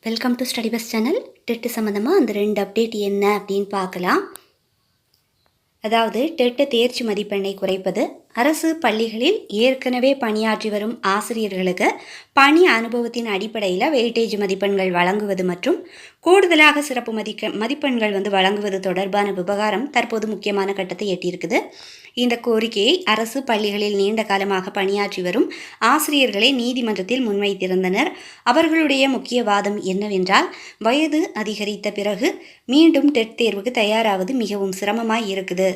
Welcome to study bus channel. TET சம்மந்தமாக அந்த 2 update என்ன அப்படின்னு பார்க்கலாம். அதாவது டெட்டு தேர்ச்சி மதிப்பெண்ணை குறைப்பது, அரசு பள்ளிகளில் ஏற்கனவே பணியாற்றி வரும் ஆசிரியர்களுக்கு பணி அனுபவத்தின் அடிப்படையில் வெயிட்டேஜ் மதிப்பெண்கள் வழங்குவது மற்றும் கூடுதலாக சிறப்பு மதிப்பெண்கள் வழங்குவது தொடர்பான விவகாரம் தற்போது முக்கியமான கட்டத்தை எட்டியிருக்குது. இந்த கோரிக்கையை அரசு பள்ளிகளில் நீண்ட காலமாக பணியாற்றி வரும் ஆசிரியர்களை நீதிமன்றத்தில் முன்வைத்திருந்தனர். அவர்களுடைய முக்கிய வாதம் என்னவென்றால், வயது அதிகரித்த பிறகு மீண்டும் டெட் தேர்வுக்கு தயாராவது மிகவும் சிரமமாய் இருக்குது.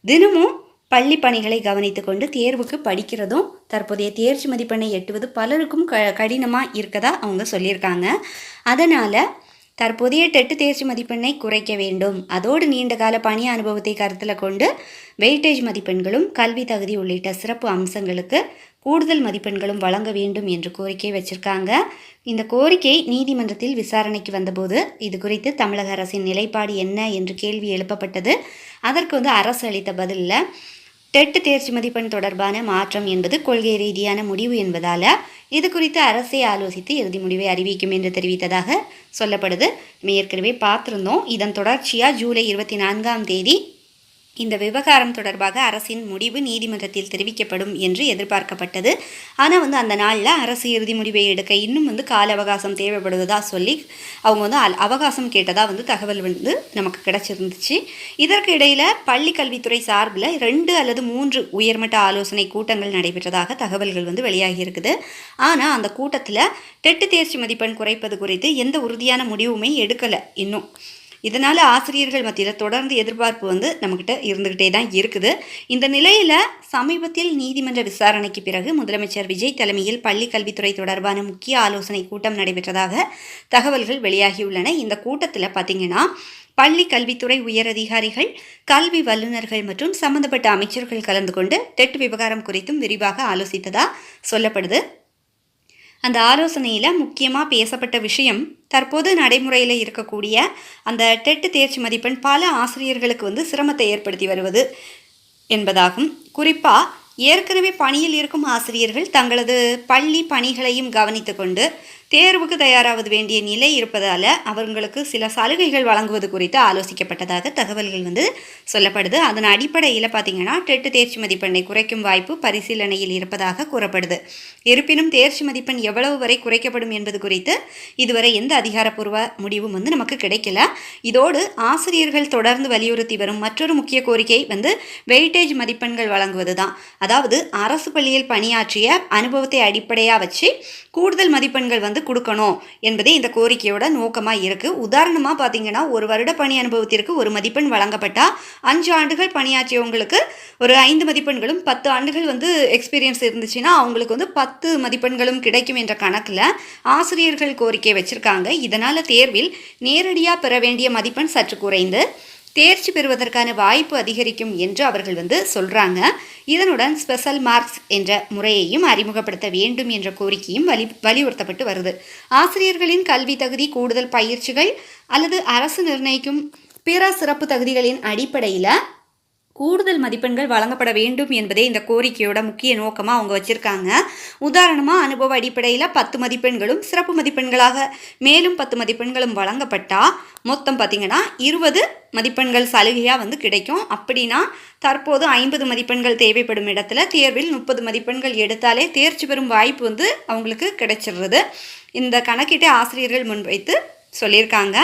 தினமும் பள்ளி பணிகளை கவனித்து கொண்டு தேர்வுக்கு படிக்கிறதும் தற்போதைய தேர்ச்சி மதிப்பெண்ணை எட்டுவது பலருக்கும் கடினமாக இருக்கதா அவங்க சொல்லியிருக்காங்க. அதனால் தற்போதைய டெட்டு தேர்ச்சி மதிப்பெண்ணை குறைக்க வேண்டும். அதோடு நீண்டகால பணி அனுபவத்தை கருத்தில் கொண்டு வெயிட்டேஜ் மதிப்பெண்களும் கல்வி தகுதி உள்ளிட்ட சிறப்பு அம்சங்களுக்கு கூடுதல் மதிப்பெண்களும் வழங்க வேண்டும் என்று கோரிக்கை வச்சிருக்காங்க. இந்த கோரிக்கை நீதிமன்றத்தில் விசாரணைக்கு வந்தபோது இது குறித்து தமிழக அரசின் நிலைப்பாடு என்ன என்று கேள்வி எழுப்பப்பட்டது. அதற்கு அரசு அளித்த பதிலில், டெட்டு தேர்ச்சி மதிப்பெண் தொடர்பான மாற்றம் என்பது கொள்கை ரீதியான முடிவு என்பதால் இது குறித்து அரசை ஆலோசித்து இறுதி முடிவை அறிவிக்கும் என்று தெரிவித்ததாக சொல்லப்படுது. ஏற்கனவே பார்த்துருந்தோம். இதன் தொடர்ச்சியாக ஜூலை 24ஆம் தேதி இந்த விவகாரம் தொடர்பாக அரசின் முடிவு நீதிமன்றத்தில் தெரிவிக்கப்படும் என்று எதிர்பார்க்கப்பட்டது. ஆனால் அந்த நாளில் அரசு இறுதி முடிவை எடுக்க இன்னும் கால அவகாசம் தேவைப்படுவதா சொல்லி அவங்க அவகாசம் கேட்டதாக தகவல் நமக்கு கிடைச்சிருந்துச்சு. இதற்கு இடையில் பள்ளி கல்வித்துறை சார்பில் 2 அல்லது 3 உயர்மட்ட ஆலோசனை கூட்டங்கள் நடைபெற்றதாக தகவல்கள் வெளியாகி இருக்குது. ஆனால் அந்த கூட்டத்தில் டெட்டு தேர்ச்சி மதிப்பெண் குறைப்பது குறித்து எந்த உறுதியான முடிவுமே எடுக்கலை இன்னும். இதனால் ஆசிரியர்கள் மத்தியில் தொடர்ந்து எதிர்பார்ப்பு நம்மக்கிட்ட இருந்துக்கிட்டே தான் இருக்குது. இந்த நிலையில் சமீபத்தில் நீதிமன்ற விசாரணைக்கு பிறகு முதலமைச்சர் விஜய் தலைமையில் பள்ளி கல்வித்துறை தொடர்பான முக்கிய ஆலோசனை கூட்டம் நடைபெற்றதாக தகவல்கள் வெளியாகியுள்ளன. இந்த கூட்டத்தில் பார்த்திங்கன்னா பள்ளி கல்வித்துறை உயரதிகாரிகள், கல்வி வல்லுநர்கள் மற்றும் சம்பந்தப்பட்ட அமைச்சர்கள் கலந்து கொண்டு டெட் விவகாரம் குறித்தும் விரிவாக ஆலோசித்ததாக சொல்லப்படுது. அந்த ஆலோசனையில் முக்கியமாக பேசப்பட்ட விஷயம், தற்போது நடைமுறையில் இருக்கக்கூடிய அந்த டெட்டு தேர்ச்சி மதிப்பெண் பல ஆசிரியர்களுக்கு சிரமத்தை ஏற்படுத்தி வருவது என்பதாகும். குறிப்பாக ஏற்கனவே பணியில் இருக்கும் ஆசிரியர்கள் தங்களது பள்ளி பணிகளையும் கவனித்து கொண்டு தேர்வுக்கு தயாராவது வேண்டிய நிலை இருப்பதால் அவங்களுக்கு சில சலுகைகள் வழங்குவது குறித்து ஆலோசிக்கப்பட்டதாக தகவல்கள் சொல்லப்படுது. அதன் அடிப்படையில் பார்த்திங்கன்னா டெட்டு தேர்ச்சி மதிப்பெண்ணை குறைக்கும் வாய்ப்பு பரிசீலனையில் இருப்பதாக கூறப்படுது. இருப்பினும் தேர்ச்சி மதிப்பெண் எவ்வளவு வரை குறைக்கப்படும் என்பது குறித்து இதுவரை எந்த அதிகாரப்பூர்வ முடிவும் நமக்கு கிடைக்கல. இதோடு ஆசிரியர்கள் தொடர்ந்து வலியுறுத்தி வரும் மற்றொரு முக்கிய கோரிக்கை வெயிட்டேஜ் மதிப்பெண்கள் வழங்குவது தான். அதாவது அரசு பள்ளியில் பணியாற்றிய அனுபவத்தை அடிப்படையாக வச்சு கூடுதல் மதிப்பெண்கள் கொடுக்கணும் என்பதே இந்த கோரிக்கையோட நோக்கமாக இருக்குது. உதாரணமாக பார்த்தீங்கன்னா, ஒரு வருட பணி அனுபவத்திற்கு 1 மதிப்பெண் வழங்கப்பட்டால் 5 ஆண்டுகள் பணியாற்றியவங்களுக்கு ஒரு 5 மதிப்பெண்களும், 10 ஆண்டுகள் எக்ஸ்பீரியன்ஸ் இருந்துச்சுன்னா அவங்களுக்கு 10 மதிப்பெண்களும் கிடைக்கும் என்ற கணக்கில் ஆசிரியர்கள் கோரிக்கை வச்சுருக்காங்க. இதனால் தேர்வில் நேரடியாக பெற வேண்டிய மதிப்பெண் சற்று குறைந்து தேர்ச்சி பெறுவதற்கான வாய்ப்பு அதிகரிக்கும் என்று அவர்கள் சொல்கிறாங்க. இதனுடன் ஸ்பெஷல் மார்க்ஸ் என்ற முறையையும் அறிமுகப்படுத்த வேண்டும் என்ற கோரிக்கையும் வலியுறுத்தப்பட்டு வருது. ஆசிரியர்களின் கல்வி தகுதி, கூடுதல் பயிற்சிகள் அல்லது அரசு நிர்ணயிக்கும் பிற சிறப்பு தகுதிகளின் அடிப்படையில் கூடுதல் மதிப்பெண்கள் வழங்கப்பட வேண்டும் என்பதே இந்த கோரிக்கையோட முக்கிய நோக்கமாக அவங்க வச்சுருக்காங்க. உதாரணமாக அனுபவ அடிப்படையில் 10 மதிப்பெண்களும் சிறப்பு மதிப்பெண்களாக மேலும் 10 மதிப்பெண்களும் வழங்கப்பட்டால் மொத்தம் பார்த்திங்கன்னா 20 மதிப்பெண்கள் சலுகையாக கிடைக்கும். அப்படின்னா தற்போது 50 மதிப்பெண்கள் தேவைப்படும் இடத்துல தேர்வில் 30 மதிப்பெண்கள் எடுத்தாலே தேர்ச்சி பெறும் வாய்ப்பு அவங்களுக்கு கிடைச்சிடுறது. இந்த கணக்கீட்டை ஆசிரியர்கள் முன்வைத்து சொல்லியிருக்காங்க.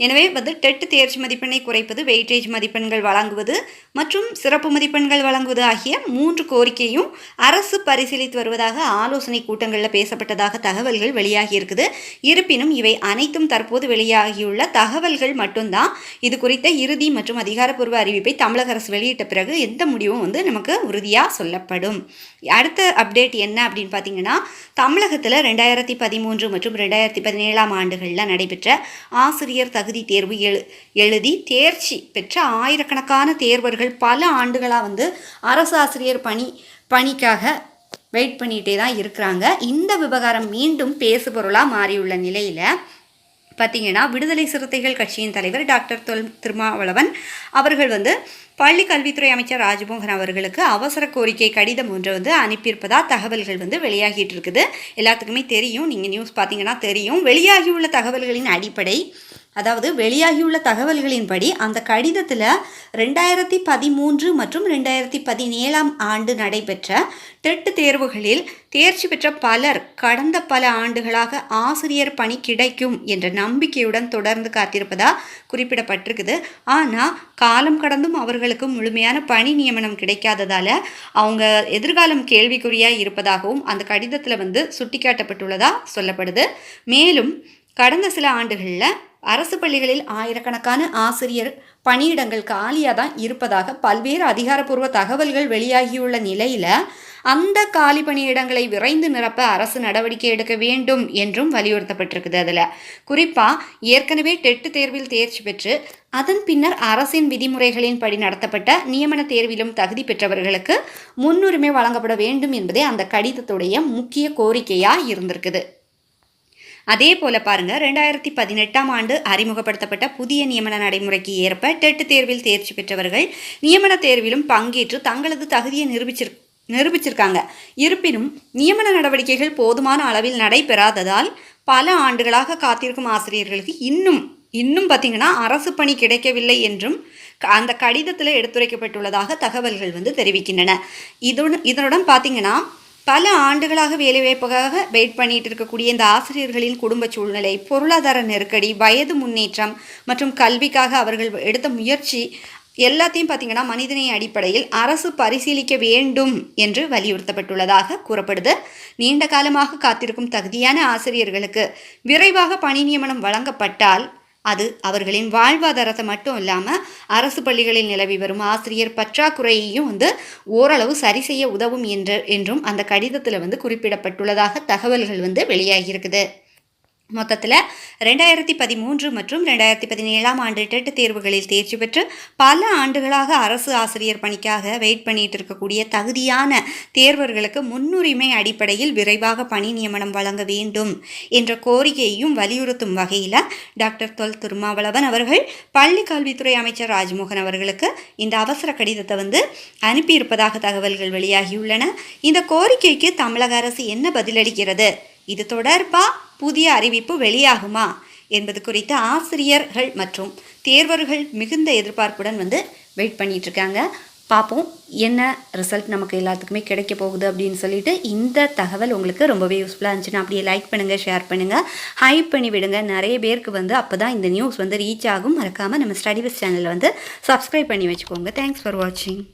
எனவே டெட்டு தேர்ச்சி மதிப்பெண்ணை குறைப்பது, வெயிட்டேஜ் மதிப்பெண்கள் வழங்குவது மற்றும் சிறப்பு மதிப்பெண்கள் வழங்குவது ஆகிய 3 கோரிக்கையும் அரசு பரிசீலித்து வருவதாக ஆலோசனை கூட்டங்களில் பேசப்பட்டதாக தகவல்கள் வெளியாகி இருக்குது. இருப்பினும் இவை அனைத்தும் தற்போது வெளியாகியுள்ள தகவல்கள் மட்டும்தான். இது குறித்த இறுதி மற்றும் அதிகாரப்பூர்வ அறிவிப்பை தமிழக அரசு வெளியிட்ட பிறகு எந்த முடிவும் நமக்கு உறுதியாக சொல்லப்படும். அடுத்த அப்டேட் என்ன அப்படின்னு பார்த்தீங்கன்னா, தமிழகத்தில் 2013 மற்றும் 2017ஆம் ஆண்டுகளில் நடைபெற்ற ஆசிரியர் தகுதி தேர்வு எழுதி தேர்ச்சி பெற்ற ஆயிரக்கணக்கான தேர்வர்கள் பல ஆண்டுகளாக அரசு ஆசிரியர் பணிக்காக வெயிட் பண்ணிகிட்டே தான் இருக்கிறாங்க. இந்த விவகாரம் மீண்டும் பேசுபொருளாக மாறியுள்ள நிலையில் பார்த்தீங்கன்னா விடுதலை சிறுத்தைகள் கட்சியின் தலைவர் டாக்டர் தொல் திருமாவளவன் அவர்கள் வந்து பள்ளி கல்வித்துறை அமைச்சர் ராஜ்மோகன் அவர்களுக்கு அவசர கோரிக்கை கடிதம் ஒன்று அனுப்பியிருப்பதா தகவல்கள் வெளியாகிட்டு இருக்குது. எல்லாத்துக்குமே தெரியும், நீங்கள் நியூஸ் பார்த்தீங்கன்னா தெரியும். வெளியாகியுள்ள தகவல்களின் அடிப்படை, அதாவது வெளியாகியுள்ள தகவல்களின்படி அந்த கடிதத்தில் 2013 மற்றும் 2017 ஆண்டு நடைபெற்ற டெட் தேர்வுகளில் தேர்ச்சி பெற்ற பலர் கடந்த பல ஆண்டுகளாக ஆசிரியர் பணி கிடைக்கும் என்ற நம்பிக்கையுடன் தொடர்ந்து காத்திருப்பதா குறிப்பிடப்பட்டிருக்குது. ஆனால் காலம் கடந்தும் அவர்களுக்கு முழுமையான பணி நியமனம் கிடைக்காததால் அவங்க எதிர்காலம் கேள்விக்குறியாக இருப்பதாகவும் அந்த கடிதத்தில் சுட்டிக்காட்டப்பட்டுள்ளதா சொல்லப்படுது. மேலும் கடந்த சில ஆண்டுகளில் அரசு பள்ளிகளில் ஆயிரக்கணக்கான ஆசிரியர் பணியிடங்கள் காலியாக தான் இருப்பதாக பல்வேறு அதிகாரப்பூர்வ தகவல்கள் வெளியாகியுள்ள நிலையில் அந்த காலி பணியிடங்களை விரைந்து நிரப்ப அரசு நடவடிக்கை எடுக்க வேண்டும் என்றும் வலியுறுத்தப்பட்டிருக்குது. அதில் குறிப்பாக ஏற்கனவே டெட் தேர்வில் தேர்ச்சி பெற்று அதன் பின்னர் அரசின் விதிமுறைகளின் படி நடத்தப்பட்ட நியமன தேர்விலும் தகுதி பெற்றவர்களுக்கு முன்னுரிமை வழங்கப்பட வேண்டும் என்பதே அந்த கடிதத்துடைய முக்கிய கோரிக்கையாக இருந்திருக்குது. அதே போல் பாருங்கள், 2018 ஆண்டு அறிமுகப்படுத்தப்பட்ட புதிய நியமன நடைமுறைக்கு ஏற்ப டெட் தேர்வில் தேர்ச்சி பெற்றவர்கள் நியமன தேர்விலும் பங்கேற்று தங்களது தகுதியை நிரூபிச்சிருக்காங்க. இருப்பினும் நியமன நடவடிக்கைகள் போதுமான அளவில் நடைபெறாததால் பல ஆண்டுகளாக காத்திருக்கும் ஆசிரியர்களுக்கு இன்னும் பார்த்திங்கன்னா அரசு பணி கிடைக்கவில்லை என்றும் அந்த கடிதத்தில் எடுத்துரைக்கப்பட்டுள்ளதாக தகவல்கள் தெரிவிக்கின்றன. இதனுடன் பார்த்திங்கன்னா பல ஆண்டுகளாக வேலைவாய்ப்புக்காக வெயிட் பண்ணிட்டு இருக்கக்கூடிய இந்த ஆசிரியர்களின் குடும்ப சூழ்நிலை, பொருளாதார நெருக்கடி, வயது முன்னேற்றம் மற்றும் கல்விக்காக அவர்கள் எடுத்த முயற்சி எல்லாத்தையும் பார்த்திங்கன்னா மனிதநேய அடிப்படையில் அரசு பரிசீலிக்க வேண்டும் என்று வலியுறுத்தப்பட்டுள்ளதாக கூறப்படுது. நீண்ட காலமாக காத்திருக்கும் தகுதியான ஆசிரியர்களுக்கு விரைவாக பணி நியமனம் வழங்கப்பட்டால் அது அவர்களின் வாழ்வாதாரத்தை மட்டும் இல்லாமல் அரசு பள்ளிகளில் நிலவி வரும் ஆசிரியர் பற்றாக்குறையையும் ஓரளவு சரி செய்ய உதவும் என்றும் அந்த கடிதத்தில் குறிப்பிடப்பட்டுள்ளதாக தகவல்கள் வெளியாகியிருக்குது. மொத்தத்தில் 2013 மற்றும் 2017 ஆண்டு டெட் தேர்வுகளில் தேர்ச்சி பெற்று பல ஆண்டுகளாக அரசு ஆசிரியர் பணிக்காக வெயிட் பண்ணிட்டு இருக்கக்கூடிய தகுதியான தேர்வர்களுக்கு முன்னுரிமை அடிப்படையில் விரைவாக பணி நியமனம் வழங்க வேண்டும் என்ற கோரிக்கையையும் வலியுறுத்தும் வகையில் டாக்டர் தொல் திருமாவளவன் அவர்கள் பள்ளி கல்வித்துறை அமைச்சர் ராஜ்மோகன் அவர்களுக்கு இந்த அவசர கடிதத்தை அனுப்பியிருப்பதாக தகவல்கள் வெளியாகியுள்ளன. இந்த கோரிக்கைக்கு தமிழக அரசு என்ன பதிலளிக்கிறது, இது தொடர்பாக புதிய அறிவிப்பு வெளியாகுமா என்பது குறித்து ஆசிரியர்கள் மற்றும் தேர்வர்கள் மிகுந்த எதிர்பார்ப்புடன் வெயிட் பண்ணிட்டு இருக்காங்க. பார்ப்போம் என்ன ரிசல்ட் நமக்கு எல்லாத்துக்குமே கிடைக்க போகுது அப்படின்னு சொல்லிட்டு. இந்த தகவல் உங்களுக்கு ரொம்பவே யூஸ்ஃபுல்லாக இருந்துச்சுன்னா அப்படியே லைக் பண்ணுங்கள், ஷேர் பண்ணுங்கள், ஹைப் பண்ணி விடுங்க. நிறைய பேருக்கு அப்போ தான் இந்த நியூஸ் ரீச் ஆகும். மறக்காமல் நம்ம ஸ்டடி வித் சேனலில் சப்ஸ்கிரைப் பண்ணி வச்சுக்கோங்க. தேங்க்ஸ் ஃபார் வாட்சிங்.